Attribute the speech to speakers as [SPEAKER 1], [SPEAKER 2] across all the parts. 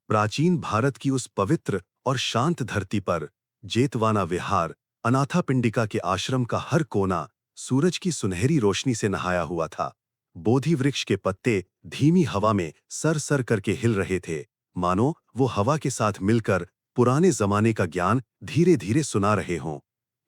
[SPEAKER 1] प्राचीन भारत की उस पवित्र और शांत धरती पर जेतवाना विहार, अनाथापिंडिका के आश्रम का हर कोना सूरज की सुनहरी रोशनी से नहाया हुआ था। बोधि वृक्ष के पत्ते धीमी हवा में सर-सर करके हिल रहे थे, मानो वो हवा के साथ मिलकर पुराने जमाने का ज्ञान धीरे-धीरे सुना रहे हों।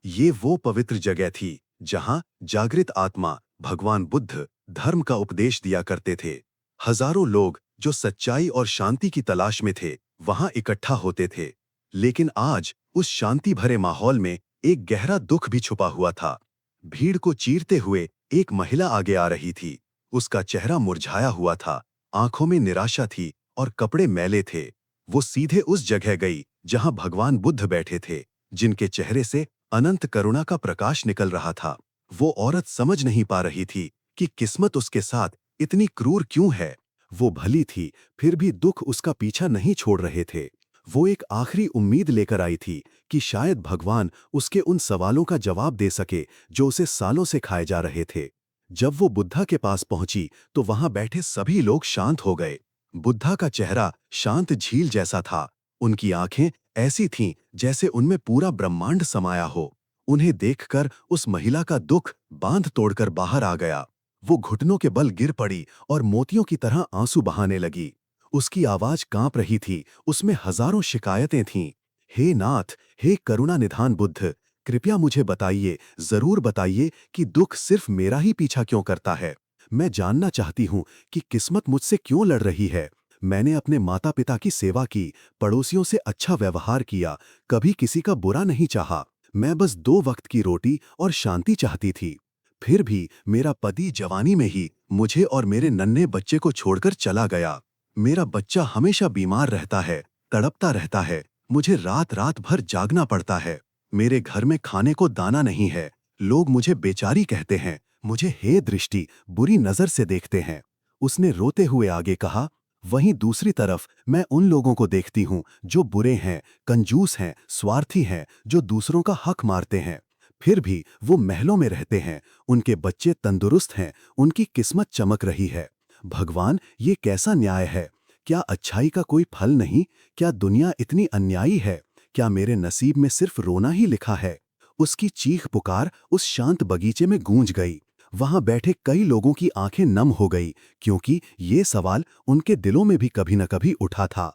[SPEAKER 1] ये वो पवित्र जगह थी जहां जागृत आत्मा भगवान बुद्ध धर्म का उपदेश दिया करते थे। हजारों लोग जो सच्चाई और शांति की तलाश में थे, वहां इकट्ठा होते थे। लेकिन आज उस शांति भरे माहौल में एक गहरा दुख भी छुपा हुआ था। भीड़ को चीरते हुए एक महिला आगे आ रही थी। उसका चेहरा मुरझाया हुआ था, आंखों में निराशा थी और कपड़े मैले थे। वो सीधे उस जगह गई जहां भगवान बुद्ध बैठे थे, जिनके चेहरे से अनंत करुणा का प्रकाश निकल रहा था। वो औरत समझ नहीं पा रही थी कि किस्मत उसके साथ इतनी क्रूर क्यों है। वो भली थी, फिर भी दुख उसका पीछा नहीं छोड़ रहे थे। वो एक आखिरी उम्मीद लेकर आई थी कि शायद भगवान उसके उन सवालों का जवाब दे सके जो उसे सालों से खाए जा रहे थे। जब वो बुद्धा के पास पहुंची तो वहां बैठे सभी लोग शांत हो गए। बुद्धा का चेहरा शांत झील जैसा था। उनकी आंखें ऐसी थीं जैसे उनमें पूरा ब्रह्मांड समाया हो। उन्हें देखकर उस महिला का दुख बांध तोड़कर बाहर आ गया। वो घुटनों के बल गिर पड़ी और मोतियों की तरह आंसू बहाने लगी। उसकी आवाज कांप रही थी, उसमें हजारों शिकायतें थीं। हे नाथ, हे करुणा निधान बुद्ध, कृपया मुझे बताइए, जरूर बताइए कि दुख सिर्फ मेरा ही पीछा क्यों करता है। मैं जानना चाहती हूँ कि किस्मत मुझसे क्यों लड़ रही है। मैंने अपने माता पिता की सेवा की, पड़ोसियों से अच्छा व्यवहार किया, कभी किसी का बुरा नहीं चाहा। मैं बस 2 वक्त की रोटी और शांति चाहती थी। फिर भी मेरा पति जवानी में ही मुझे और मेरे नन्हे बच्चे को छोड़कर चला गया। मेरा बच्चा हमेशा बीमार रहता है, तड़पता रहता है। मुझे रात रात भर जागना पड़ता है। मेरे घर में खाने को दाना नहीं है। लोग मुझे बेचारी कहते हैं, मुझे हे दृष्टि बुरी नजर से देखते हैं। उसने रोते हुए आगे कहा, वहीं दूसरी तरफ मैं उन लोगों को देखती हूँ जो बुरे हैं, कंजूस हैं, स्वार्थी हैं, जो दूसरों का हक मारते हैं। फिर भी वो महलों में रहते हैं, उनके बच्चे तंदुरुस्त हैं, उनकी किस्मत चमक रही है। भगवान, ये कैसा न्याय है? क्या अच्छाई का कोई फल नहीं? क्या दुनिया इतनी अन्यायी है? क्या मेरे नसीब में सिर्फ रोना ही लिखा है? उसकी चीख पुकार उस शांत बगीचे में गूंज गई। वहां बैठे कई लोगों की आंखें नम हो गई, क्योंकि ये सवाल उनके दिलों में भी कभी न कभी उठा था।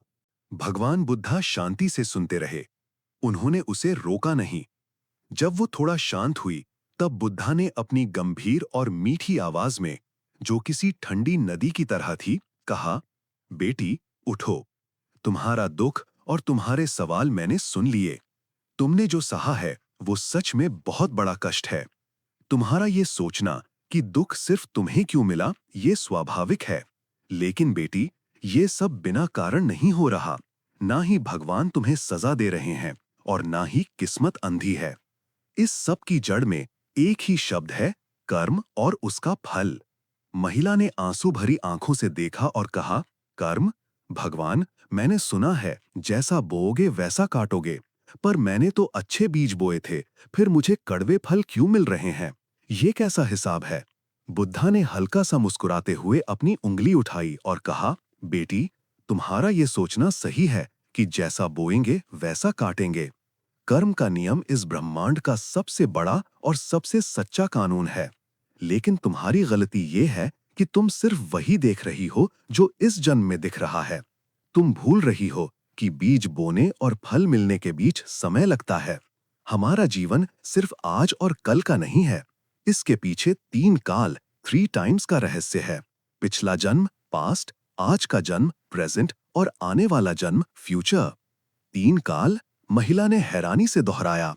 [SPEAKER 1] भगवान बुद्धा शांति से सुनते रहे। उन्होंने उसे रोका नहीं। जब वो थोड़ा शांत हुई, तब बुद्धा ने अपनी गंभीर और मीठी आवाज में, जो किसी ठंडी नदी की तरह थी, कहा, बेटी, उठो। तुम्हारा दुख और तुम्हारे सवाल मैंने सुन लिए। तुमने जो सहा है वो सच में बहुत बड़ा कष्ट है। तुम्हारा ये सोचना कि दुख सिर्फ तुम्हें क्यों मिला, ये स्वाभाविक है। लेकिन बेटी, ये सब बिना कारण नहीं हो रहा। ना ही भगवान तुम्हें सजा दे रहे हैं और ना ही किस्मत अंधी है। इस सब की जड़ में एक ही शब्द है, कर्म और उसका फल। महिला ने आंसू भरी आंखों से देखा और कहा, कर्म? भगवान, मैंने सुना है जैसा बोओगे वैसा काटोगे। पर मैंने तो अच्छे बीज बोए थे, फिर मुझे कड़वे फल क्यों मिल रहे हैं? ये कैसा हिसाब है? बुद्धा ने हल्का सा मुस्कुराते हुए अपनी उंगली उठाई और कहा, बेटी, तुम्हारा ये सोचना सही है कि जैसा बोएंगे वैसा काटेंगे। कर्म का नियम इस ब्रह्मांड का सबसे बड़ा और सबसे सच्चा कानून है। लेकिन तुम्हारी गलती ये है कि तुम सिर्फ वही देख रही हो जो इस जन्म में दिख रहा है। तुम भूल रही हो कि बीज बोने और फल मिलने के बीच समय लगता है। हमारा जीवन सिर्फ आज और कल का नहीं है। इसके पीछे 3 काल, 3 टाइम्स का रहस्य है। पिछला जन्म पास्ट, आज का जन्म प्रेजेंट और आने वाला जन्म फ्यूचर। 3 काल? महिला ने हैरानी से दोहराया।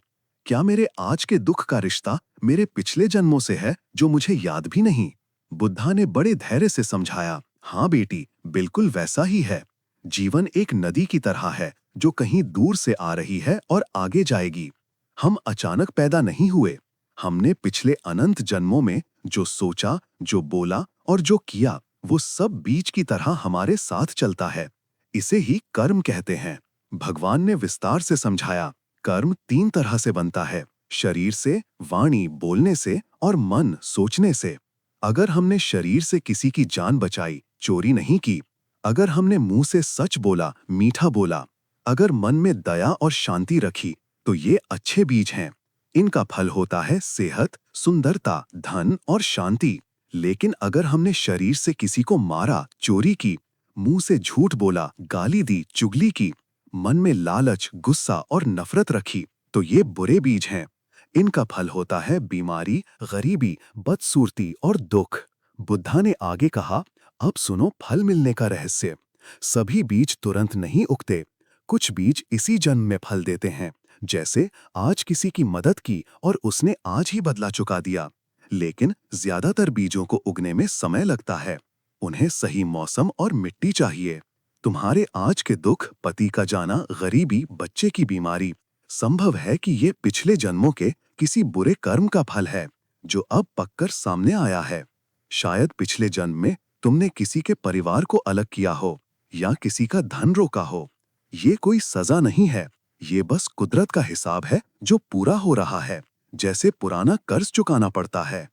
[SPEAKER 1] क्या मेरे आज के दुख का रिश्ता मेरे पिछले जन्मों से है जो मुझे याद भी नहीं? बुद्धा ने बड़े धैर्य से समझाया, हाँ बेटी, बिल्कुल वैसा ही है। जीवन एक नदी की तरह है जो कहीं दूर से आ रही है और आगे जाएगी। हम अचानक पैदा नहीं हुए। हमने पिछले अनंत जन्मों में जो सोचा, जो बोला और जो किया, वो सब बीज की तरह हमारे साथ चलता है। इसे ही कर्म कहते हैं। भगवान ने विस्तार से समझाया, कर्म 3 तरह से बनता है, शरीर से, वाणी बोलने से और मन सोचने से। अगर हमने शरीर से किसी की जान बचाई, चोरी नहीं की, अगर हमने मुंह से सच बोला, मीठा बोला, अगर मन में दया और शांति रखी, तो ये अच्छे बीज हैं। इनका फल होता है सेहत, सुंदरता, धन और शांति। लेकिन अगर हमने शरीर से किसी को मारा, चोरी की, मुंह से झूठ बोला, गाली दी, चुगली की, मन में लालच, गुस्सा और नफरत रखी, तो ये बुरे बीज हैं। इनका फल होता है बीमारी, गरीबी, बदसूरती और दुख। बुद्धा ने आगे कहा, अब सुनो फल मिलने का रहस्य। सभी बीज तुरंत नहीं उगते। कुछ बीज इसी जन्म में फल देते हैं। जैसे आज किसी की मदद की और उसने आज ही बदला चुका दिया। लेकिन ज्यादातर बीजों को उगने में समय लगता है। उन्हें सही मौसम और मिट्टी चाहिए। तुम्हारे आज के दुख, पति का जाना, गरीबी, बच्चे की बीमारी, संभव है कि ये पिछले जन्मों के किसी बुरे कर्म का फल है, जो अब पककर सामने आया है। शायद पिछले जन्म में तुमने किसी के परिवार को अलग किया हो या किसी का धन रोका हो। ये कोई सजा नहीं है, ये बस कुदरत का हिसाब है जो पूरा हो रहा है, जैसे पुराना कर्ज चुकाना पड़ता है।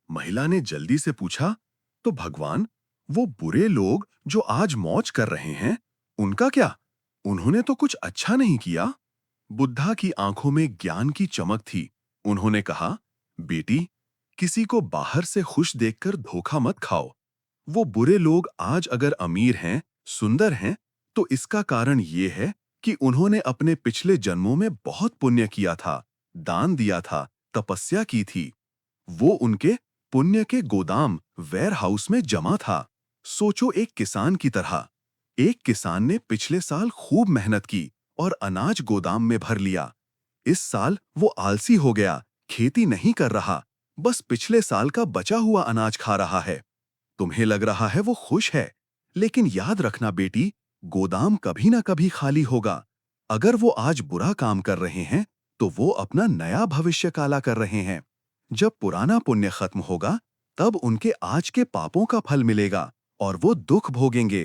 [SPEAKER 1] महिला ने जल्दी से पूछा, तो भगवान, वो बुरे लोग जो आज मौज कर रहे हैं, उनका क्या? उन्होंने तो कुछ अच्छा नहीं किया। बुद्धा की आंखों में ज्ञान की चमक थी। उन्होंने कहा, बेटी, किसी को बाहर से खुश देखकर धोखा मत खाओ। वो बुरे लोग आज अगर अमीर हैं, सुंदर हैं, तो इसका कारण ये है कि उन्होंने अपने पिछले जन्मों में बहुत पुण्य किया था, दान दिया था, तपस्या की थी। वो उनके पुण्य के गोदाम, वेयर हाउस में जमा था। सोचो एक किसान की तरह। एक किसान ने पिछले साल खूब मेहनत की और अनाज गोदाम में भर लिया। इस साल वो आलसी हो गया, खेती नहीं कर रहा, बस पिछले साल का बचा हुआ अनाज खा रहा है। तुम्हें लग रहा है वो खुश है, लेकिन याद रखना बेटी, गोदाम कभी ना कभी खाली होगा। अगर वो आज बुरा काम कर रहे हैं, तो वो अपना नया भविष्य काला कर रहे हैं। जब पुराना पुण्य खत्म होगा, तब उनके आज के पापों का फल मिलेगा और वो दुख भोगेंगे।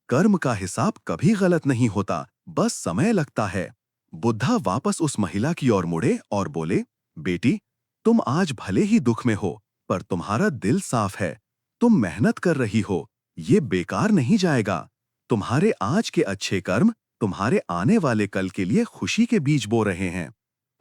[SPEAKER 1] कर्म का हिसाब कभी गलत नहीं होता, बस समय लगता है। बुद्धा वापस उस महिला की ओर मुड़े और बोले, बेटी, तुम आज भले ही दुख में हो, पर तुम्हारा दिल साफ है। तुम मेहनत कर रही हो, ये बेकार नहीं जाएगा। तुम्हारे आज के अच्छे कर्म तुम्हारे आने वाले कल के लिए खुशी के बीज बो रहे हैं।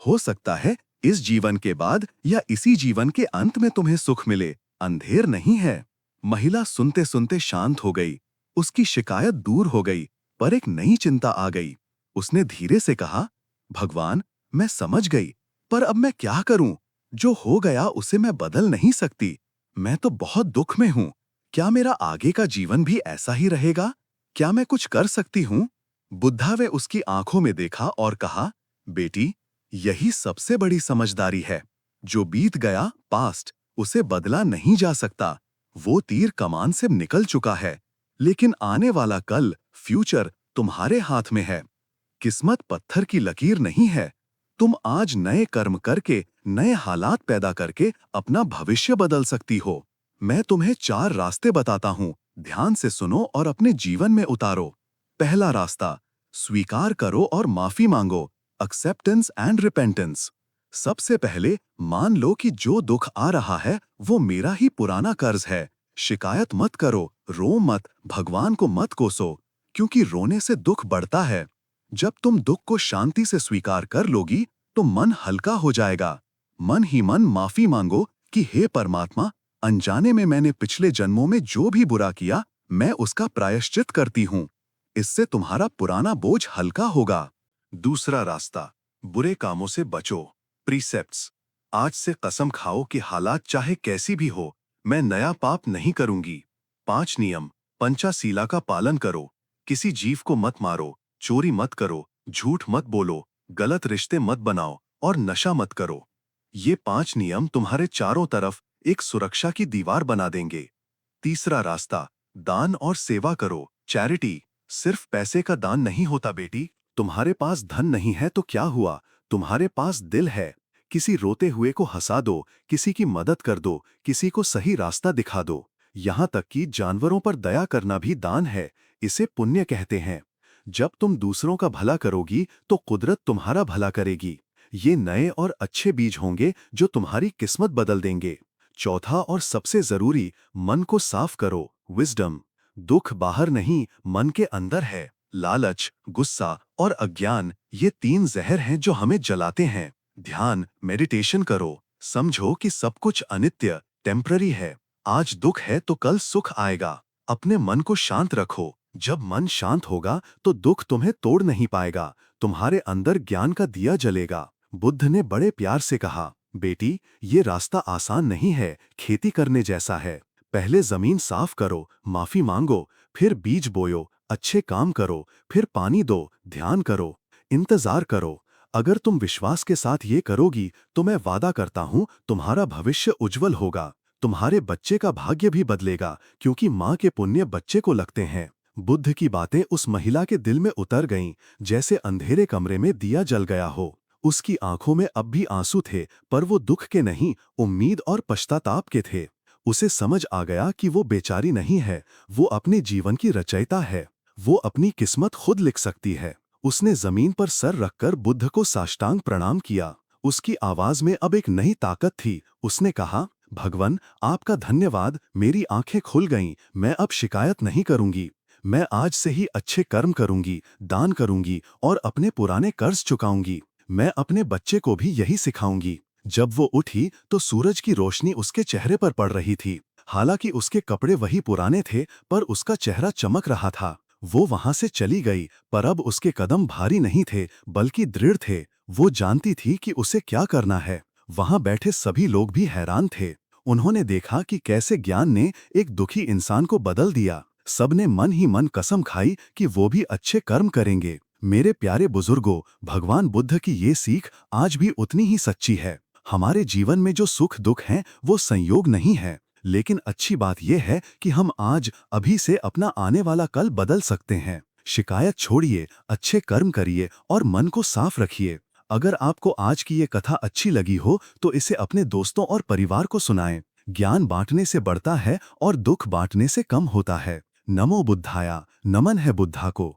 [SPEAKER 1] हो सकता है इस जीवन के बाद या इसी जीवन के अंत में तुम्हें सुख मिले, अंधेर नहीं है। महिला सुनते सुनते शांत हो गई। उसकी शिकायत दूर हो गई, पर एक नई चिंता आ गई। उसने धीरे से कहा, भगवान, मैं समझ गई, पर अब मैं क्या करूं? जो हो गया उसे मैं बदल नहीं सकती। मैं तो बहुत दुख में हूं। क्या मेरा आगे का जीवन भी ऐसा ही रहेगा? क्या मैं कुछ कर सकती हूं? बुद्धा वे उसकी आंखों में देखा और कहा, बेटी, यही सबसे बड़ी समझदारी है। जो बीत गया, पास्ट, उसे बदला नहीं जा सकता। वो तीर कमान से निकल चुका है, लेकिन आने वाला कल, फ्यूचर, तुम्हारे हाथ में है। किस्मत पत्थर की लकीर नहीं है। तुम आज नए कर्म करके, नए हालात पैदा करके अपना भविष्य बदल सकती हो। मैं तुम्हें 4 रास्ते बताता हूं, ध्यान से सुनो और अपने जीवन में उतारो। पहला रास्ता, स्वीकार करो और माफी मांगो, एक्सेप्टेंस एंड रिपेंटेंस। सबसे पहले मान लो कि जो दुख आ रहा है वो मेरा ही पुराना कर्ज है। शिकायत मत करो, रो मत, भगवान को मत कोसो, क्योंकि रोने से दुख बढ़ता है। जब तुम दुख को शांति से स्वीकार कर लोगी, तो मन हल्का हो जाएगा। मन ही मन माफी मांगो कि हे परमात्मा, अनजाने में मैंने पिछले जन्मों में जो भी बुरा किया, मैं उसका प्रायश्चित करती हूँ। इससे तुम्हारा पुराना बोझ हल्का होगा। दूसरा रास्ता, बुरे कामों से बचो, प्रीसेप्ट्स। आज से कसम खाओ कि हालात चाहे कैसी भी हो, मैं नया पाप नहीं करूंगी। 5 नियम, पंचाशीला का पालन करो। किसी जीव को मत मारो, चोरी मत करो, झूठ मत बोलो, गलत रिश्ते मत बनाओ और नशा मत करो। ये 5 नियम तुम्हारे चारों तरफ एक सुरक्षा की दीवार बना देंगे। तीसरा रास्ता, दान और सेवा करो, चैरिटी। सिर्फ पैसे का दान नहीं होता बेटी। तुम्हारे पास धन नहीं है तो क्या हुआ, तुम्हारे पास दिल है। किसी रोते हुए को हंसा दो, किसी की मदद कर दो, किसी को सही रास्ता दिखा दो। यहाँ तक कि जानवरों पर दया करना भी दान है, इसे पुण्य कहते हैं। जब तुम दूसरों का भला करोगी तो कुदरत तुम्हारा भला करेगी। ये नए और अच्छे बीज होंगे जो तुम्हारी किस्मत बदल देंगे। चौथा और सबसे जरूरी, मन को साफ करो, विजडम। दुख बाहर नहीं, मन के अंदर है। लालच, गुस्सा और अज्ञान, ये 3 जहर हैं जो हमें जलाते हैं। ध्यान, मेडिटेशन करो, समझो कि सब कुछ अनित्य, टेम्पररी है। आज दुख है तो कल सुख आएगा। अपने मन को शांत रखो। जब मन शांत होगा तो दुख तुम्हें तोड़ नहीं पाएगा। तुम्हारे अंदर ज्ञान का दिया जलेगा। बुद्ध ने बड़े प्यार से कहा, बेटी, ये रास्ता आसान नहीं है, खेती करने जैसा है। पहले जमीन साफ करो, माफी मांगो, फिर बीज बोयो, अच्छे काम करो, फिर पानी दो, ध्यान करो, इंतजार करो। अगर तुम विश्वास के साथ ये करोगी तो मैं वादा करता हूं तुम्हारा भविष्य उज्जवल होगा। तुम्हारे बच्चे का भाग्य भी बदलेगा, क्योंकि माँ के पुण्य बच्चे को लगते हैं। बुद्ध की बातें उस महिला के दिल में उतर गईं, जैसे अंधेरे कमरे में दिया जल गया हो। उसकी आंखों में अब भी आंसू थे, पर वो दुख के नहीं, उम्मीद और पश्चाताप के थे। उसे समझ आ गया कि वो बेचारी नहीं है, वो अपने जीवन की रचयिता है। वो अपनी किस्मत खुद लिख सकती है। उसने जमीन पर सर रखकर बुद्ध को साष्टांग प्रणाम किया। उसकी आवाज में अब एक नई ताकत थी। उसने कहा, भगवान, आपका धन्यवाद, मेरी आंखें खुल गईं, मैं अब शिकायत नहीं करूंगी। मैं आज से ही अच्छे कर्म करूंगी, दान करूंगी और अपने पुराने कर्ज चुकाऊंगी। मैं अपने बच्चे को भी यही सिखाऊंगी। जब वो उठी तो सूरज की रोशनी उसके चेहरे पर पड़ रही थी। हालांकि उसके कपड़े वही पुराने थे, पर उसका चेहरा चमक रहा था। वो वहां से चली गई, पर अब उसके कदम भारी नहीं थे, बल्कि दृढ़ थे। वो जानती थी कि उसे क्या करना है। वहां बैठे सभी लोग भी हैरान थे। उन्होंने देखा कि कैसे ज्ञान ने एक दुखी इंसान को बदल दिया। सबने मन ही मन कसम खाई कि वो भी अच्छे कर्म करेंगे। मेरे प्यारे बुजुर्गों, भगवान बुद्ध की ये सीख आज भी उतनी ही सच्ची है। हमारे जीवन में जो सुख दुख हैं वो संयोग नहीं है, लेकिन अच्छी बात यह है कि हम आज अभी से अपना आने वाला कल बदल सकते हैं। शिकायत छोड़िए, अच्छे कर्म करिए और मन को साफ रखिए। अगर आपको आज की ये कथा अच्छी लगी हो तो इसे अपने दोस्तों और परिवार को सुनाएं। ज्ञान बांटने से बढ़ता है और दुख बांटने से कम होता है। नमो बुद्धाया, नमन है बुद्धा को।